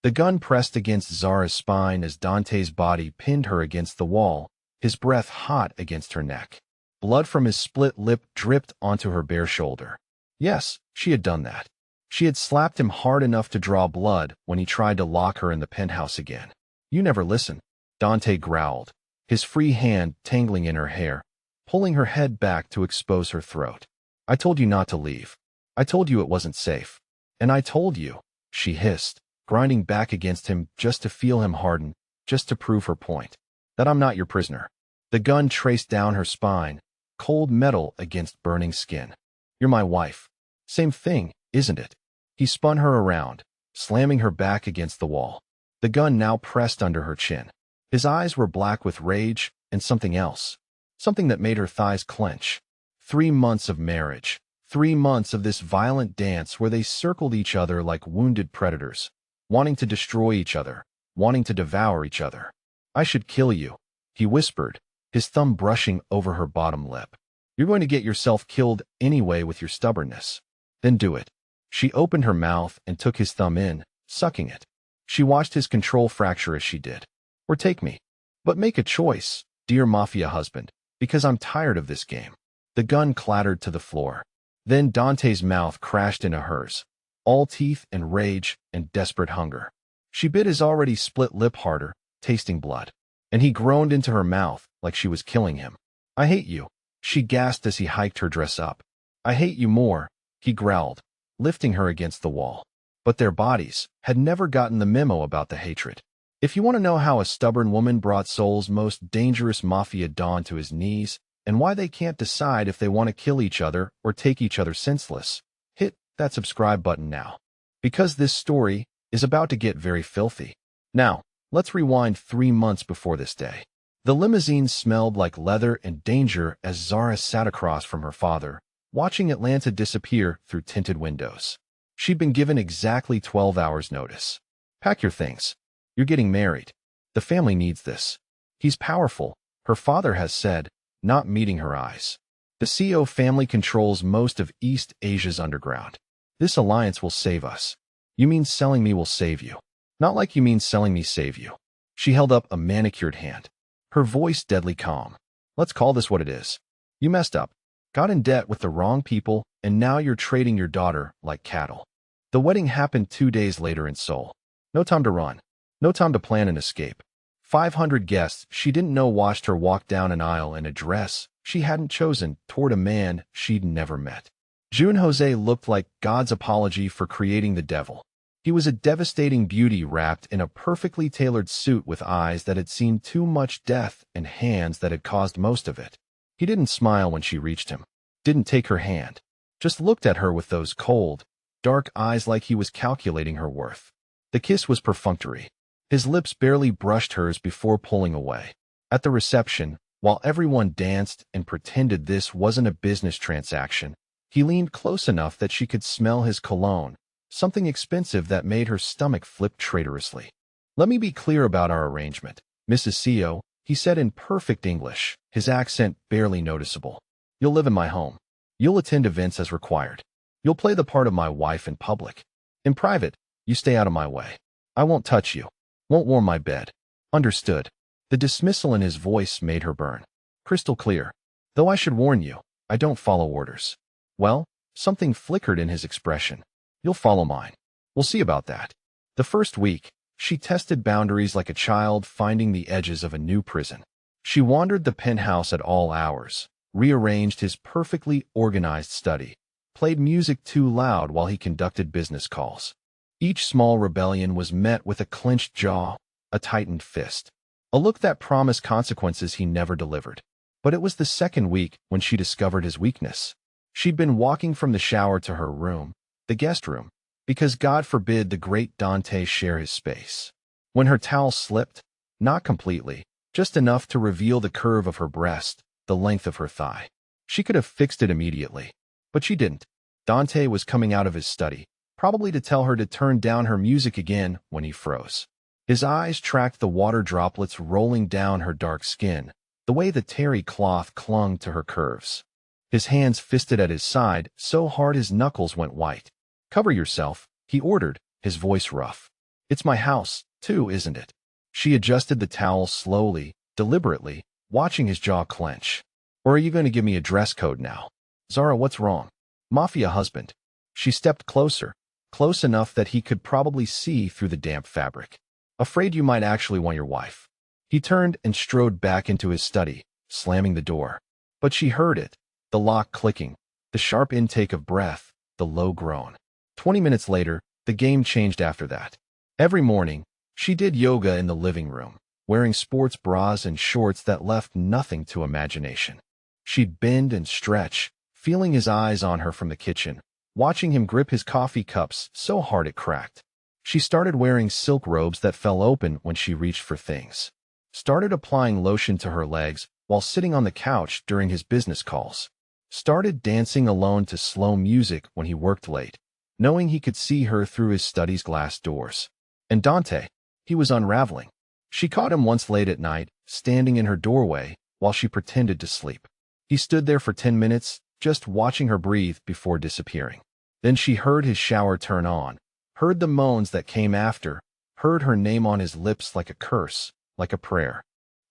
The gun pressed against Zara's spine as Dante's body pinned her against the wall, his breath hot against her neck. Blood from his split lip dripped onto her bare shoulder. Yes, she had done that. She had slapped him hard enough to draw blood when he tried to lock her in the penthouse again. "You never listen," Dante growled, his free hand tangling in her hair, pulling her head back to expose her throat. "I told you not to leave. I told you it wasn't safe. And I told you," she hissed, grinding back against him just to feel him harden, just to prove her point, "that I'm not your prisoner." The gun traced down her spine, cold metal against burning skin. "You're my wife." "Same thing, isn't it?" He spun her around, slamming her back against the wall. The gun now pressed under her chin. His eyes were black with rage and something else. Something that made her thighs clench. 3 months of marriage. 3 months of this violent dance where they circled each other like wounded predators, wanting to destroy each other, wanting to devour each other. "I should kill you," he whispered, his thumb brushing over her bottom lip. "You're going to get yourself killed anyway with your stubbornness. Then do it." She opened her mouth and took his thumb in, sucking it. She watched his control fracture as she did. "Or take me. But make a choice, dear Mafia husband, because I'm tired of this game." The gun clattered to the floor. Then Dante's mouth crashed into hers, all teeth and rage and desperate hunger. She bit his already split lip harder, tasting blood. And he groaned into her mouth like she was killing him. "I hate you," she gasped as he hiked her dress up. "I hate you more," he growled, lifting her against the wall. But their bodies had never gotten the memo about the hatred. If you want to know how a stubborn woman brought Seoul's most dangerous Mafia Don to his knees, and why they can't decide if they want to kill each other or take each other senseless, hit that subscribe button now. Because this story is about to get very filthy. Now, let's rewind 3 months before this day. The limousine smelled like leather and danger as Zara sat across from her father, watching Atlanta disappear through tinted windows. She'd been given exactly 12 hours' notice. "Pack your things. You're getting married. The family needs this. He's powerful," her father has said, not meeting her eyes. "The CO family controls most of East Asia's underground. This alliance will save us." "You mean selling me will save you? Not like you mean selling me save you." She held up a manicured hand, her voice deadly calm. "Let's call this what it is. You messed up, got in debt with the wrong people, and now you're trading your daughter like cattle." The wedding happened 2 days later in Seoul. No time to run. No time to plan an escape. 500 guests she didn't know watched her walk down an aisle in a dress she hadn't chosen toward a man she'd never met. June Jose looked like God's apology for creating the devil. He was a devastating beauty wrapped in a perfectly tailored suit with eyes that had seen too much death and hands that had caused most of it. He didn't smile when she reached him, didn't take her hand, just looked at her with those cold, dark eyes like he was calculating her worth. The kiss was perfunctory. His lips barely brushed hers before pulling away. At the reception, while everyone danced and pretended this wasn't a business transaction, he leaned close enough that she could smell his cologne, something expensive that made her stomach flip traitorously. "Let me be clear about our arrangement, Mrs. CO, he said in perfect English, his accent barely noticeable. "You'll live in my home. You'll attend events as required. You'll play the part of my wife in public. In private, you stay out of my way. I won't touch you. Won't warm my bed. Understood?" The dismissal in his voice made her burn. Crystal clear. "Though I should warn you, I don't follow orders." "Well," something flickered in his expression. "You'll follow mine. We'll see about that." The first week, she tested boundaries like a child finding the edges of a new prison. She wandered the penthouse at all hours, rearranged his perfectly organized study, played music too loud while he conducted business calls. Each small rebellion was met with a clenched jaw, a tightened fist, a look that promised consequences he never delivered. But it was the second week when she discovered his weakness. She'd been walking from the shower to her room, the guest room, because God forbid the great Dante share his space. When her towel slipped, not completely, just enough to reveal the curve of her breast, the length of her thigh. She could have fixed it immediately, but she didn't. Dante was coming out of his study, probably to tell her to turn down her music again when he froze. His eyes tracked the water droplets rolling down her dark skin, the way the terry cloth clung to her curves. His hands fisted at his side so hard his knuckles went white. "Cover yourself," he ordered, his voice rough. It's my house, too, isn't it? She adjusted the towel slowly, deliberately, watching his jaw clench. Or are you going to give me a dress code now? Zara, what's wrong? Mafia husband. She stepped closer, close enough that he could probably see through the damp fabric. Afraid you might actually want your wife. He turned and strode back into his study, slamming the door. But she heard it, the lock clicking, the sharp intake of breath, the low groan. 20 minutes later, the game changed after that. Every morning, she did yoga in the living room, wearing sports bras and shorts that left nothing to imagination. She'd bend and stretch, feeling his eyes on her from the kitchen, watching him grip his coffee cups so hard it cracked. She started wearing silk robes that fell open when she reached for things. Started applying lotion to her legs while sitting on the couch during his business calls. Started dancing alone to slow music when he worked late, knowing he could see her through his study's glass doors. And Dante, he was unraveling. She caught him once late at night, standing in her doorway while she pretended to sleep. He stood there for 10 minutes, just watching her breathe before disappearing. Then she heard his shower turn on, heard the moans that came after, heard her name on his lips like a curse, like a prayer.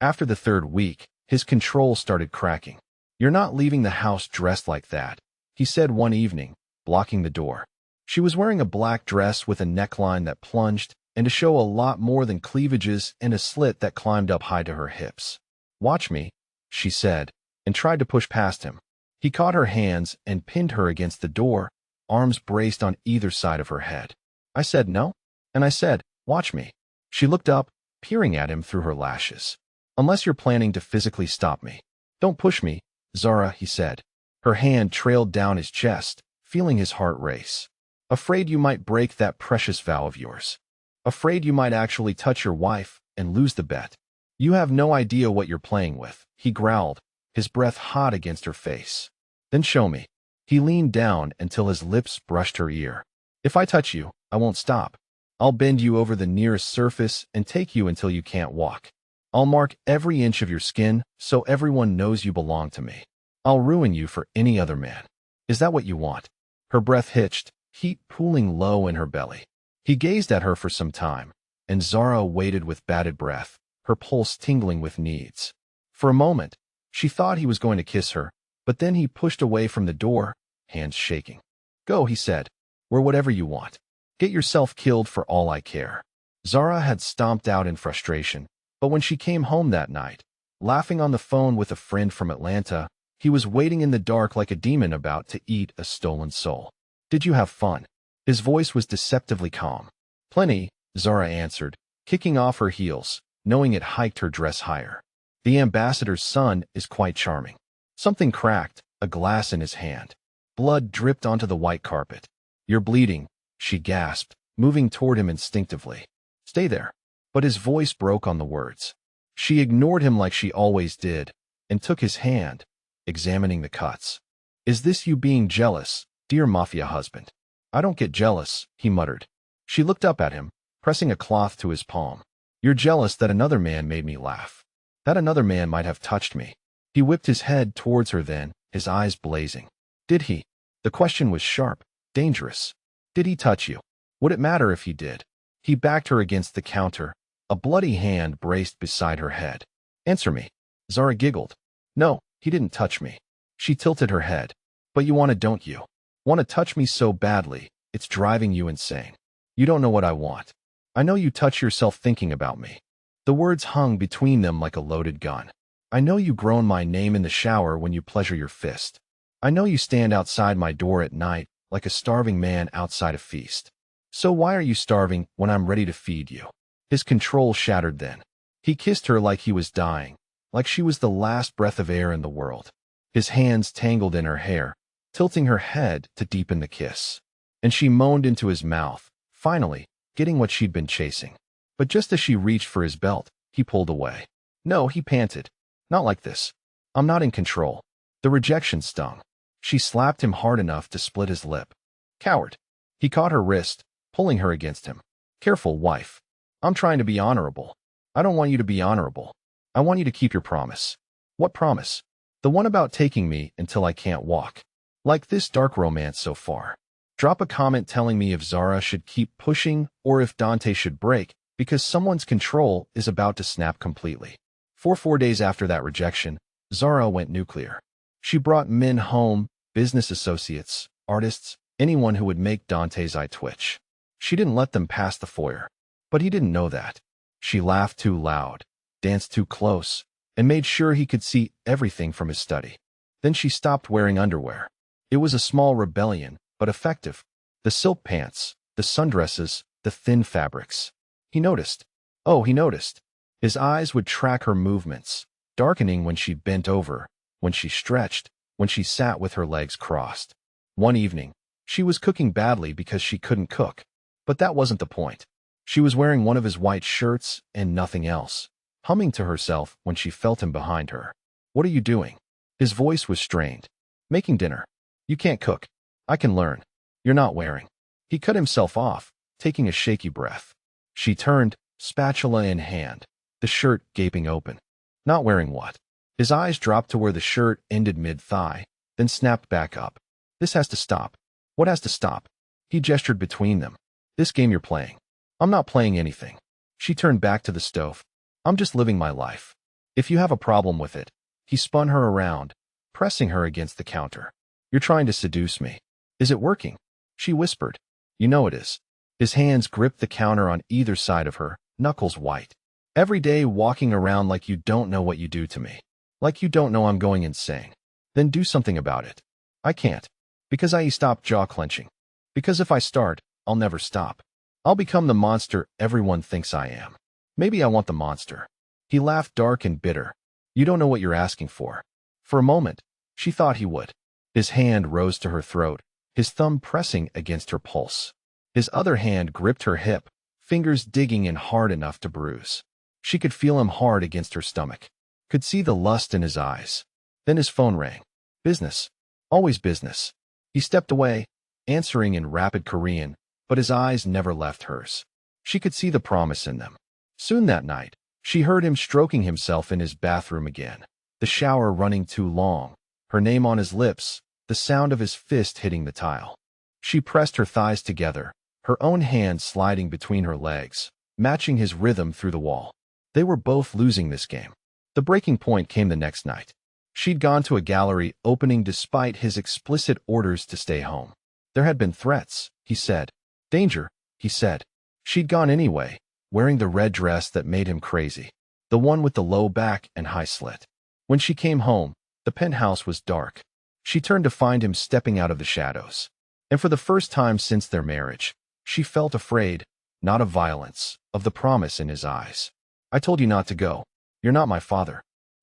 After the third week, his control started cracking. You're not leaving the house dressed like that, he said one evening, blocking the door. She was wearing a black dress with a neckline that plunged, and to show a lot more than cleavages and a slit that climbed up high to her hips. Watch me, she said, and tried to push past him. He caught her hands and pinned her against the door, arms braced on either side of her head. I said no, and I said, watch me. She looked up, peering at him through her lashes. Unless you're planning to physically stop me. Don't push me, Zara, he said. Her hand trailed down his chest, feeling his heart race. Afraid you might break that precious vow of yours. Afraid you might actually touch your wife and lose the bet. You have no idea what you're playing with, he growled, his breath hot against her face. Then show me. He leaned down until his lips brushed her ear. If I touch you, I won't stop. I'll bend you over the nearest surface and take you until you can't walk. I'll mark every inch of your skin so everyone knows you belong to me. I'll ruin you for any other man. Is that what you want? Her breath hitched, heat pooling low in her belly. He gazed at her for some time, and Zara waited with bated breath, her pulse tingling with needs. For a moment, she thought he was going to kiss her, but then he pushed away from the door, hands shaking. Go, he said. Wear whatever you want. Get yourself killed for all I care. Zara had stomped out in frustration, but when she came home that night, laughing on the phone with a friend from Atlanta, he was waiting in the dark like a demon about to eat a stolen soul. Did you have fun? His voice was deceptively calm. Plenty, Zara answered, kicking off her heels, knowing it hiked her dress higher. The ambassador's son is quite charming. Something cracked, a glass in his hand. Blood dripped onto the white carpet. You're bleeding, she gasped, moving toward him instinctively. Stay there. But his voice broke on the words. She ignored him like she always did, and took his hand, examining the cuts. Is this you being jealous, dear Mafia husband? I don't get jealous, he muttered. She looked up at him, pressing a cloth to his palm. You're jealous that another man made me laugh. That another man might have touched me. He whipped his head towards her then, his eyes blazing. Did he? The question was sharp, dangerous. Did he touch you? Would it matter if he did? He backed her against the counter, a bloody hand braced beside her head. Answer me. Zara giggled. No, he didn't touch me. She tilted her head. But you want to, don't you? Want to touch me so badly, it's driving you insane. You don't know what I want. I know you touch yourself thinking about me. The words hung between them like a loaded gun. I know you groan my name in the shower when you pleasure your fist. I know you stand outside my door at night like a starving man outside a feast. So why are you starving when I'm ready to feed you? His control shattered then. He kissed her like he was dying, like she was the last breath of air in the world. His hands tangled in her hair, tilting her head to deepen the kiss. And she moaned into his mouth, finally, getting what she'd been chasing. But just as she reached for his belt, he pulled away. No, he panted. Not like this. I'm not in control. The rejection stung. She slapped him hard enough to split his lip. Coward. He caught her wrist, pulling her against him. Careful, wife. I'm trying to be honorable. I don't want you to be honorable. I want you to keep your promise. What promise? The one about taking me until I can't walk. Like this dark romance so far. Drop a comment telling me if Zara should keep pushing or if Dante should break, because someone's control is about to snap completely. 4 days after that rejection, Zara went nuclear. She brought men home, business associates, artists, anyone who would make Dante's eye twitch. She didn't let them pass the foyer. But he didn't know that. She laughed too loud, danced too close, and made sure he could see everything from his study. Then she stopped wearing underwear. It was a small rebellion, but effective. The silk pants, the sundresses, the thin fabrics. He noticed. Oh, he noticed. His eyes would track her movements, darkening when she bent over, when she stretched, when she sat with her legs crossed. One evening, she was cooking badly because she couldn't cook. But that wasn't the point. She was wearing one of his white shirts and nothing else, humming to herself when she felt him behind her. "What are you doing?" His voice was strained. "Making dinner." "You can't cook." "I can learn." "You're not wearing." He cut himself off, taking a shaky breath. She turned, spatula in hand, the shirt gaping open. "Not wearing what?" His eyes dropped to where the shirt ended mid-thigh, then snapped back up. "This has to stop." "What has to stop?" He gestured between them. "This game you're playing." "I'm not playing anything." She turned back to the stove. "I'm just living my life. If you have a problem with it." He spun her around, pressing her against the counter. "You're trying to seduce me." "Is it working?" She whispered. "You know it is." His hands gripped the counter on either side of her, knuckles white. "Every day walking around like you don't know what you do to me. Like you don't know I'm going insane. Then do something about it." "I can't." "Because I stopped jaw clenching. Because if I start, I'll never stop. I'll become the monster everyone thinks I am. Maybe I want the monster." He laughed dark and bitter. "You don't know what you're asking for." For a moment, she thought he would. His hand rose to her throat, his thumb pressing against her pulse. His other hand gripped her hip, fingers digging in hard enough to bruise. She could feel him hard against her stomach, could see the lust in his eyes. Then his phone rang. Business. Always business. He stepped away, answering in rapid Korean, but his eyes never left hers. She could see the promise in them. Soon that night, she heard him stroking himself in his bathroom again, the shower running too long, her name on his lips, the sound of his fist hitting the tile. She pressed her thighs together, her own hand sliding between her legs, matching his rhythm through the wall. They were both losing this game. The breaking point came the next night. She'd gone to a gallery opening despite his explicit orders to stay home. There had been threats, he said. "Danger," he said. She'd gone anyway, wearing the red dress that made him crazy, the one with the low back and high slit. When she came home, the penthouse was dark. She turned to find him stepping out of the shadows. And for the first time since their marriage, she felt afraid, not of violence, of the promise in his eyes. "I told you not to go. You're not my father.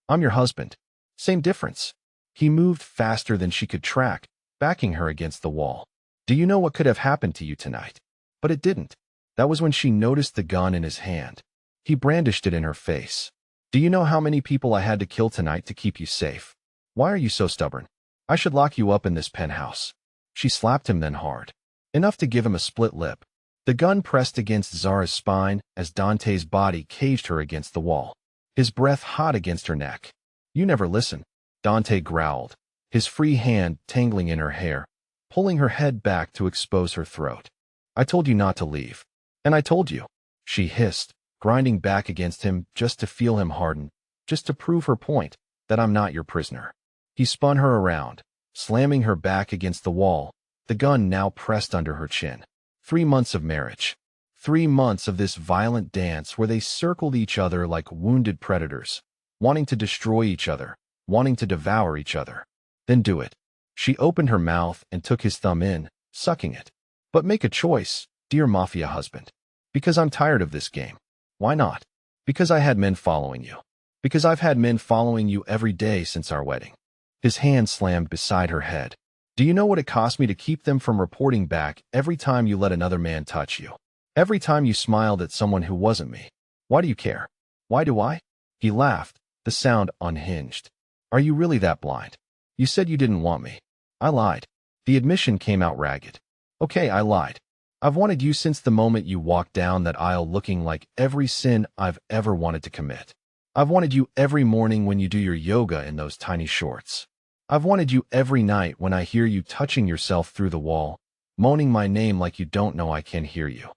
I'm your husband." Same difference. He moved faster than she could track, backing her against the wall. "Do you know what could have happened to you tonight?" But it didn't. That was when she noticed the gun in his hand. He brandished it in her face. "Do you know how many people I had to kill tonight to keep you safe? Why are you so stubborn? I should lock you up in this penthouse." She slapped him then hard. Enough to give him a split lip. The gun pressed against Zara's spine as Dante's body caged her against the wall, his breath hot against her neck. "You never listen," Dante growled, his free hand tangling in her hair, pulling her head back to expose her throat. "I told you not to leave. And I told you," she hissed, grinding back against him just to feel him harden, just to prove her point, that I'm not your prisoner. He spun her around, slamming her back against the wall, the gun now pressed under her chin. 3 months of marriage. 3 months of this violent dance where they circled each other like wounded predators, wanting to destroy each other, wanting to devour each other. Then do it. She opened her mouth and took his thumb in, sucking it. "But make a choice, dear Mafia husband." "Because I'm tired of this game." "Why not?" "Because I had men following you. Because I've had men following you every day since our wedding." His hand slammed beside her head. "Do you know what it cost me to keep them from reporting back every time you let another man touch you? Every time you smiled at someone who wasn't me? Why do you care? Why do I?" He laughed, the sound unhinged. "Are you really that blind? You said you didn't want me." "I lied." The admission came out ragged. "Okay, I lied. I've wanted you since the moment you walked down that aisle looking like every sin I've ever wanted to commit. I've wanted you every morning when you do your yoga in those tiny shorts. I've wanted you every night when I hear you touching yourself through the wall, moaning my name like you don't know I can hear you.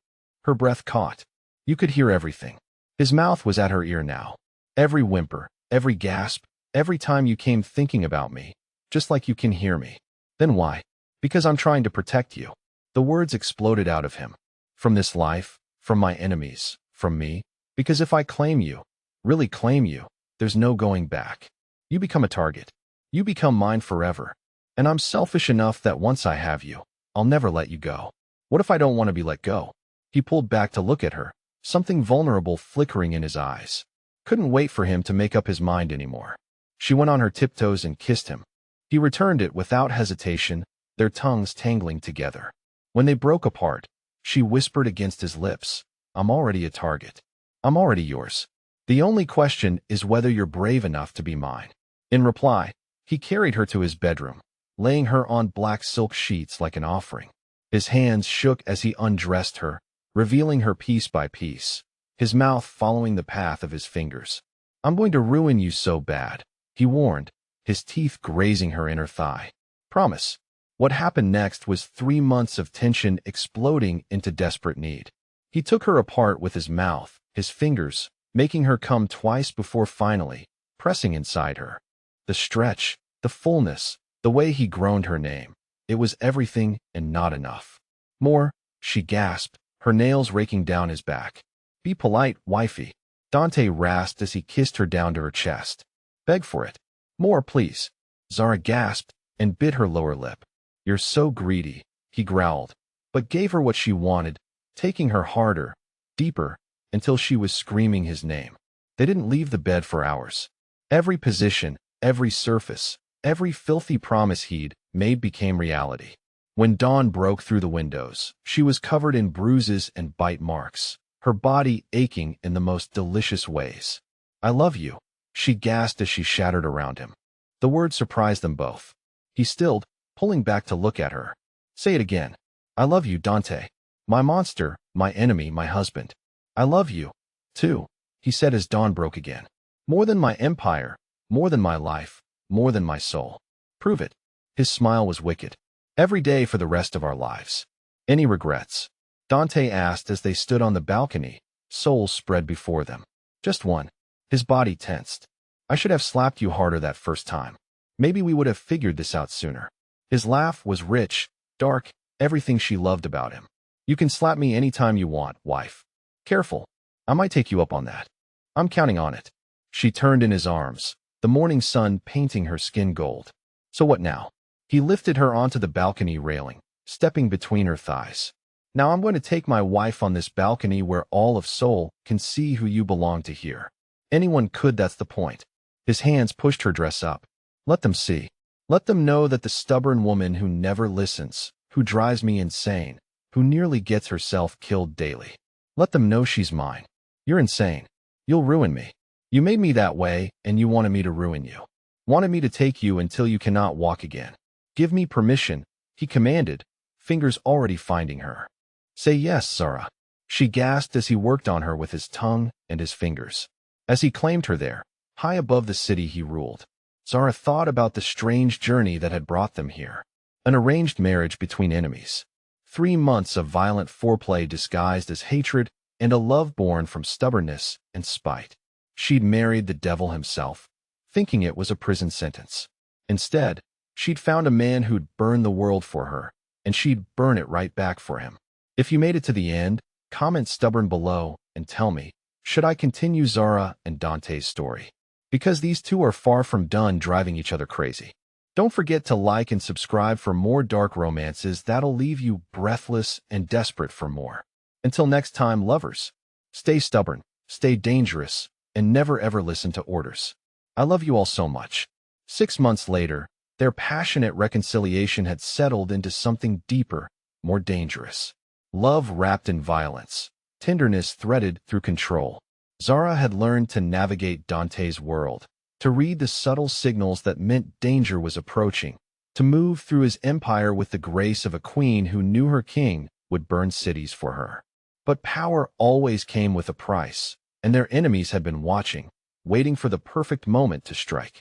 Her breath caught. You could hear everything. His mouth was at her ear now. Every whimper, every gasp, every time you came thinking about me, just like you can hear me. Then why? Because I'm trying to protect you. The words exploded out of him. From this life, from my enemies, from me. Because if I claim you, really claim you, there's no going back. You become a target. You become mine forever. And I'm selfish enough that once I have you, I'll never let you go. What if I don't want to be let go? He pulled back to look at her, something vulnerable flickering in his eyes. Couldn't wait for him to make up his mind anymore. She went on her tiptoes and kissed him. He returned it without hesitation, their tongues tangling together. When they broke apart, she whispered against his lips, I'm already a target. I'm already yours. The only question is whether you're brave enough to be mine. In reply, he carried her to his bedroom, laying her on black silk sheets like an offering. His hands shook as he undressed her, revealing her piece by piece, his mouth following the path of his fingers. I'm going to ruin you so bad, he warned, his teeth grazing her inner thigh. Promise. What happened next was 3 months of tension exploding into desperate need. He took her apart with his mouth, his fingers, making her come twice before finally pressing inside her. The stretch, the fullness, the way he groaned her name. It was everything and not enough. More, she gasped, her nails raking down his back. Be polite, wifey, Dante rasped as he kissed her down to her chest. Beg for it. More, please. Zara gasped and bit her lower lip. You're so greedy, he growled, but gave her what she wanted, taking her harder, deeper, until she was screaming his name. They didn't leave the bed for hours. Every position, every surface, every filthy promise he'd made became reality. When dawn broke through the windows, she was covered in bruises and bite marks, her body aching in the most delicious ways. I love you, she gasped as she shattered around him. The word surprised them both. He stilled, pulling back to look at her. Say it again. I love you, Dante. My monster, my enemy, my husband. I love you, too, he said as dawn broke again. More than my empire, more than my life, more than my soul. Prove it. His smile was wicked. Every day for the rest of our lives. Any regrets? Dante asked as they stood on the balcony, souls spread before them. Just one. His body tensed. I should have slapped you harder that first time. Maybe we would have figured this out sooner. His laugh was rich, dark, everything she loved about him. You can slap me anytime you want, wife. Careful. I might take you up on that. I'm counting on it. She turned in his arms, the morning sun painting her skin gold. So what now? He lifted her onto the balcony railing, stepping between her thighs. Now I'm going to take my wife on this balcony where all of Seoul can see who you belong to here. Anyone could, that's the point. His hands pushed her dress up. Let them see. Let them know that the stubborn woman who never listens, who drives me insane, who nearly gets herself killed daily. Let them know she's mine. You're insane. You'll ruin me. You made me that way, and you wanted me to ruin you. Wanted me to take you until you cannot walk again. Give me permission, he commanded, fingers already finding her. Say yes, Zara. She gasped as he worked on her with his tongue and his fingers. As he claimed her there, high above the city he ruled, Zara thought about the strange journey that had brought them here. An arranged marriage between enemies. 3 months of violent foreplay disguised as hatred and a love born from stubbornness and spite. She'd married the devil himself, thinking it was a prison sentence. Instead, she'd found a man who'd burn the world for her, and she'd burn it right back for him. If you made it to the end, comment stubborn below and tell me, should I continue Zara and Dante's story? Because these two are far from done driving each other crazy. Don't forget to like and subscribe for more dark romances that'll leave you breathless and desperate for more. Until next time, lovers, stay stubborn, stay dangerous, and never ever listen to orders. I love you all so much. 6 months later, their passionate reconciliation had settled into something deeper, more dangerous. Love wrapped in violence, tenderness threaded through control. Zara had learned to navigate Dante's world, to read the subtle signals that meant danger was approaching, to move through his empire with the grace of a queen who knew her king would burn cities for her. But power always came with a price, and their enemies had been watching, waiting for the perfect moment to strike.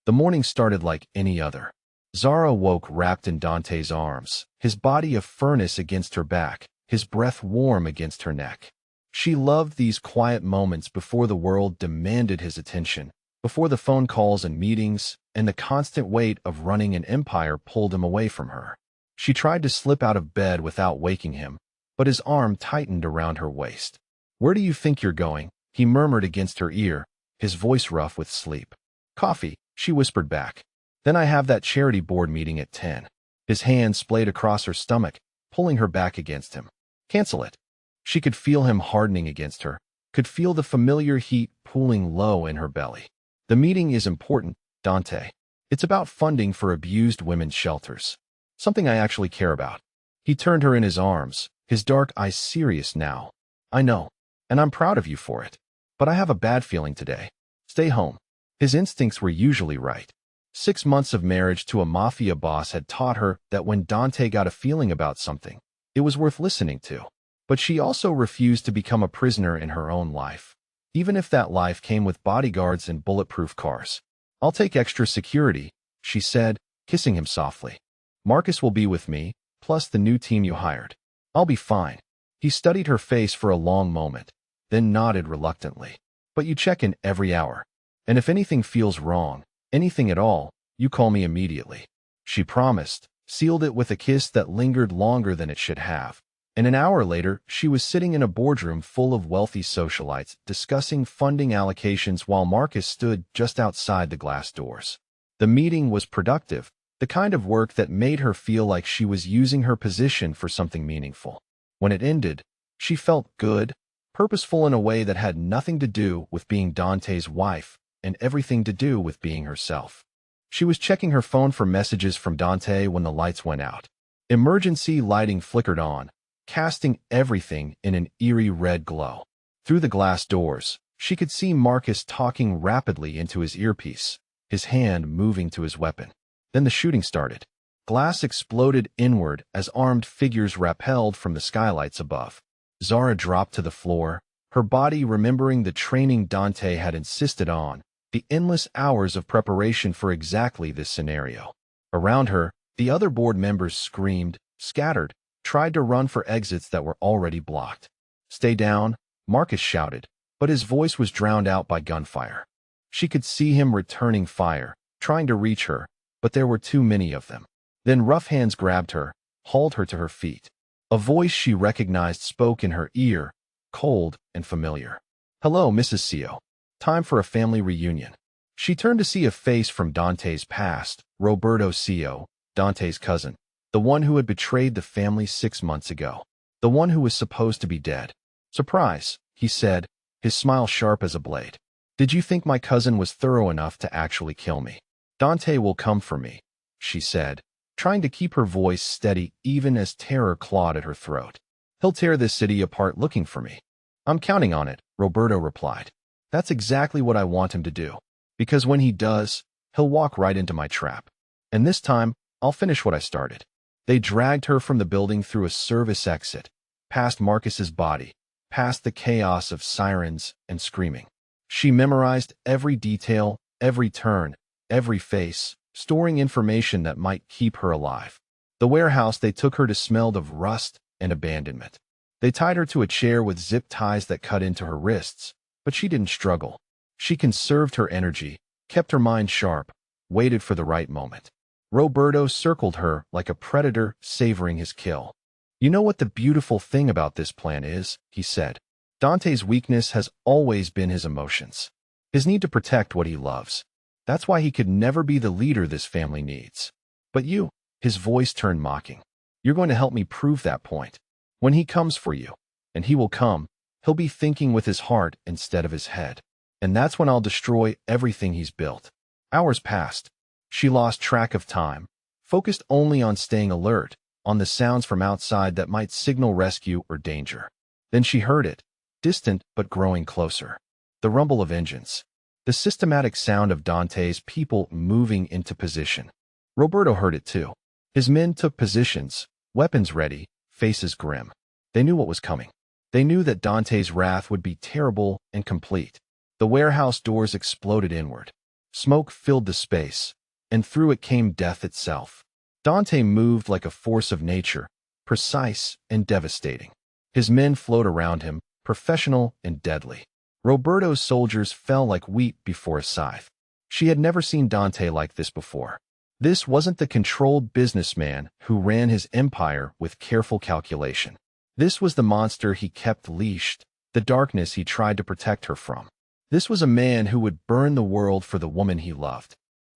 The morning started like any other. Zara woke wrapped in Dante's arms, his body a furnace against her back, his breath warm against her neck. She loved these quiet moments before the world demanded his attention, before the phone calls and meetings, and the constant weight of running an empire pulled him away from her. She tried to slip out of bed without waking him, but his arm tightened around her waist. "Where do you think you're going?" he murmured against her ear, his voice rough with sleep. "Coffee," she whispered back. "Then I have that charity board meeting at 10. His hand splayed across her stomach, pulling her back against him. "Cancel it." She could feel him hardening against her, could feel the familiar heat pooling low in her belly. "The meeting is important, Dante. It's about funding for abused women's shelters. Something I actually care about." He turned her in his arms, his dark eyes serious now. "I know, and I'm proud of you for it. But I have a bad feeling today. Stay home." His instincts were usually right. 6 months of marriage to a mafia boss had taught her that when Dante got a feeling about something, it was worth listening to. But she also refused to become a prisoner in her own life, even if that life came with bodyguards and bulletproof cars. "I'll take extra security," she said, kissing him softly. "Marcus will be with me, plus the new team you hired. I'll be fine." He studied her face for a long moment, then nodded reluctantly. "But you check in every hour. And if anything feels wrong, anything at all, you call me immediately." She promised, sealed it with a kiss that lingered longer than it should have. And an hour later, she was sitting in a boardroom full of wealthy socialites, discussing funding allocations while Marcus stood just outside the glass doors. The meeting was productive, the kind of work that made her feel like she was using her position for something meaningful. When it ended, she felt good, purposeful in a way that had nothing to do with being Dante's wife and everything to do with being herself. She was checking her phone for messages from Dante when the lights went out. Emergency lighting flickered on, casting everything in an eerie red glow. Through the glass doors, she could see Marcus talking rapidly into his earpiece, his hand moving to his weapon. Then the shooting started. Glass exploded inward as armed figures rappelled from the skylights above. Zara dropped to the floor, her body remembering the training Dante had insisted on, the endless hours of preparation for exactly this scenario. Around her, the other board members screamed, scattered, tried to run for exits that were already blocked. "Stay down," Marcus shouted, but his voice was drowned out by gunfire. She could see him returning fire, trying to reach her, but there were too many of them. Then rough hands grabbed her, hauled her to her feet. A voice she recognized spoke in her ear, cold and familiar. "Hello, Mrs. Sio. Time for a family reunion." She turned to see a face from Dante's past, Roberto Sio, Dante's cousin, the one who had betrayed the family 6 months ago, the one who was supposed to be dead. "Surprise," he said, his smile sharp as a blade. "Did you think my cousin was thorough enough to actually kill me?" "Dante will come for me," she said, trying to keep her voice steady even as terror clawed at her throat. "He'll tear this city apart looking for me." "I'm counting on it," Roberto replied. "That's exactly what I want him to do. Because when he does, he'll walk right into my trap. And this time, I'll finish what I started." They dragged her from the building through a service exit, past Marcus's body, past the chaos of sirens and screaming. She memorized every detail, every turn, every face, storing information that might keep her alive. The warehouse they took her to smelled of rust and abandonment. They tied her to a chair with zip ties that cut into her wrists, but she didn't struggle. She conserved her energy, kept her mind sharp, waited for the right moment. Roberto circled her like a predator savoring his kill. "You know what the beautiful thing about this plan is," he said. "Dante's weakness has always been his emotions, his need to protect what he loves. That's why he could never be the leader this family needs. But you," his voice turned mocking, "you're going to help me prove that point. When he comes for you, and he will come, he'll be thinking with his heart instead of his head. And that's when I'll destroy everything he's built." Hours passed. She lost track of time, focused only on staying alert, on the sounds from outside that might signal rescue or danger. Then she heard it, distant but growing closer. The rumble of engines. The systematic sound of Dante's people moving into position. Roberto heard it too. His men took positions, weapons ready, faces grim. They knew what was coming. They knew that Dante's wrath would be terrible and complete. The warehouse doors exploded inward. Smoke filled the space. and through it came death itself. Dante moved like a force of nature, precise and devastating. His men flowed around him, professional and deadly. Roberto's soldiers fell like wheat before a scythe. She had never seen Dante like this before. This wasn't the controlled businessman who ran his empire with careful calculation. This was the monster he kept leashed, the darkness he tried to protect her from. This was a man who would burn the world for the woman he loved.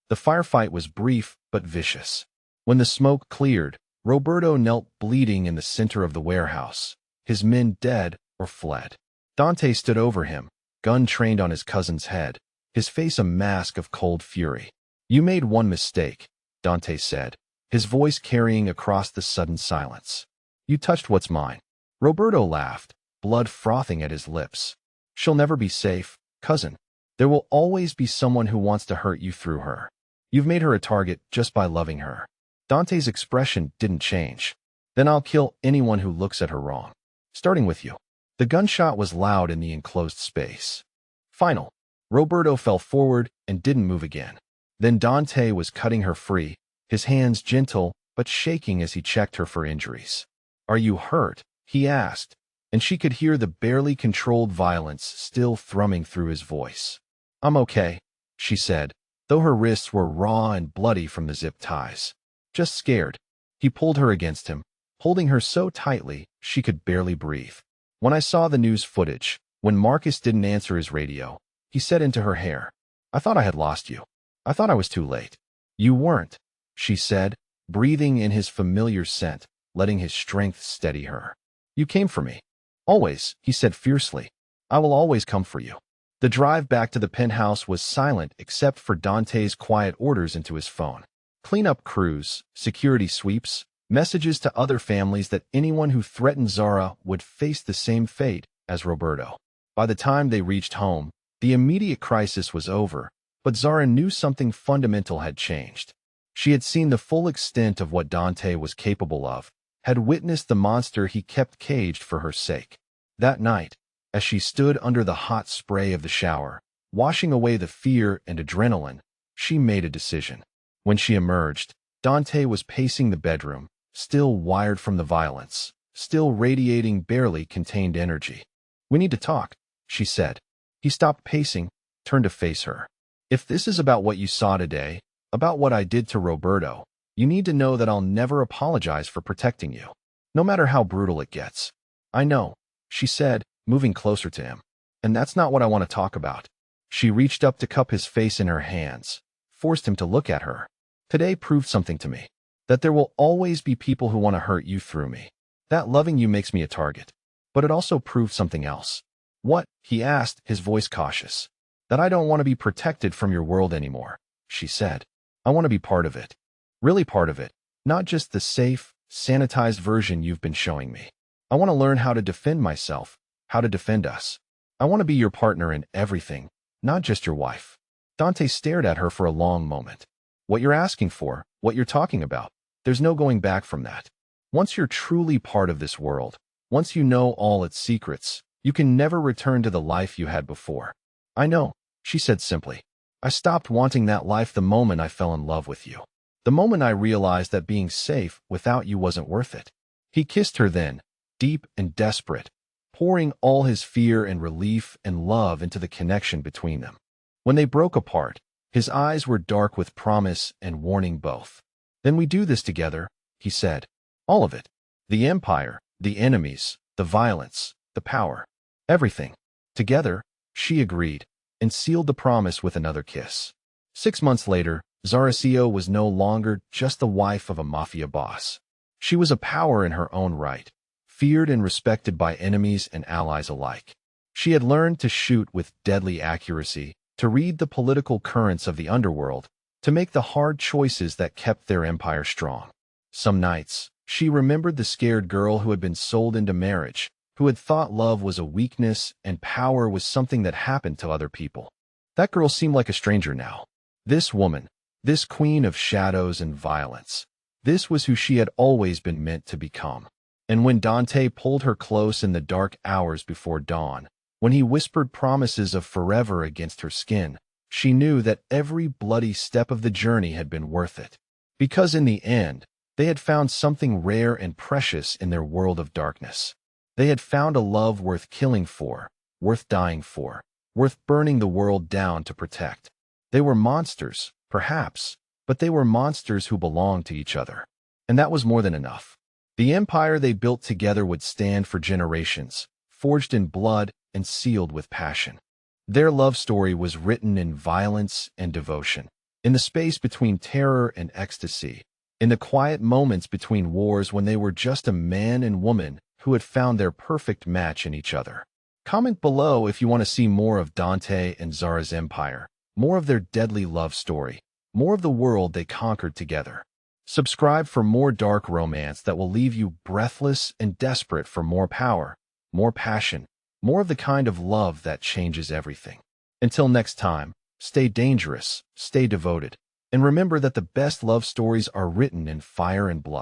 The firefight was brief but vicious. When the smoke cleared, Roberto knelt bleeding in the center of the warehouse, his men dead or fled. Dante stood over him, gun trained on his cousin's head, his face a mask of cold fury. "You made one mistake," Dante said, his voice carrying across the sudden silence. "You touched what's mine." Roberto laughed, blood frothing at his lips. "She'll never be safe, cousin. There will always be someone who wants to hurt you through her. You've made her a target just by loving her." Dante's expression didn't change. "Then I'll kill anyone who looks at her wrong. Starting with you." The gunshot was loud in the enclosed space. Final. Roberto fell forward and didn't move again. Then Dante was cutting her free, his hands gentle but shaking as he checked her for injuries. "Are you hurt?" he asked, and she could hear the barely controlled violence still thrumming through his voice. "I'm okay," she said, though her wrists were raw and bloody from the zip ties. "Just scared." He pulled her against him, holding her so tightly she could barely breathe. "When I saw the news footage, when Marcus didn't answer his radio," he said into her hair, "I thought I had lost you. I thought I was too late." "You weren't," she said, breathing in his familiar scent, letting his strength steady her. "You came for me." "Always," he said fiercely. "I will always come for you." The drive back to the penthouse was silent except for Dante's quiet orders into his phone. Cleanup crews, security sweeps, messages to other families that anyone who threatened Zara would face the same fate as Roberto. By the time they reached home, the immediate crisis was over, but Zara knew something fundamental had changed. She had seen the full extent of what Dante was capable of, had witnessed the monster he kept caged for her sake. That night, as she stood under the hot spray of the shower, washing away the fear and adrenaline, she made a decision. When she emerged, Dante was pacing the bedroom, still wired from the violence, still radiating barely contained energy. "We need to talk," she said. He stopped pacing, turned to face her. "If this is about what you saw today, about what I did to Roberto, you need to know that I'll never apologize for protecting you, no matter how brutal it gets." "I know," she said, moving closer to him. "And that's not what I want to talk about." She reached up to cup his face in her hands, forced him to look at her. "Today proved something to me. That there will always be people who want to hurt you through me. That loving you makes me a target. But it also proved something else." "What?" he asked, his voice cautious. "That I don't want to be protected from your world anymore," she said. "I want to be part of it. Really part of it. Not just the safe, sanitized version you've been showing me. I want to learn how to defend myself, how to defend us. I want to be your partner in everything, not just your wife." Dante stared at her for a long moment. "What you're asking for, what you're talking about, there's no going back from that. Once you're truly part of this world, once you know all its secrets, you can never return to the life you had before." "I know," she said simply. "I stopped wanting that life the moment I fell in love with you. The moment I realized that being safe without you wasn't worth it." He kissed her then, deep and desperate, pouring all his fear and relief and love into the connection between them. When they broke apart, his eyes were dark with promise and warning both. "Then we do this together," he said. "All of it. The empire, the enemies, the violence, the power. Everything. Together," she agreed, and sealed the promise with another kiss. 6 months later, Zaracio was no longer just the wife of a mafia boss. She was a power in her own right, feared and respected by enemies and allies alike. She had learned to shoot with deadly accuracy, to read the political currents of the underworld, to make the hard choices that kept their empire strong. Some nights, she remembered the scared girl who had been sold into marriage, who had thought love was a weakness and power was something that happened to other people. That girl seemed like a stranger now. This woman, this queen of shadows and violence, this was who she had always been meant to become. And when Dante pulled her close in the dark hours before dawn, when he whispered promises of forever against her skin, She knew that every bloody step of the journey had been worth it. Because in the end, they had found something rare and precious in their world of darkness. They had found a love worth killing for, worth dying for, worth burning the world down to protect. They were monsters, perhaps, but they were monsters who belonged to each other. And that was more than enough. The empire they built together would stand for generations, forged in blood and sealed with passion. Their love story was written in violence and devotion, in the space between terror and ecstasy, in the quiet moments between wars when they were just a man and woman who had found their perfect match in each other. Comment below if you want to see more of Dante and Zara's empire, more of their deadly love story, more of the world they conquered together. Subscribe for more dark romance that will leave you breathless and desperate for more power, more passion, more of the kind of love that changes everything. Until next time, stay dangerous, stay devoted, and remember that the best love stories are written in fire and blood.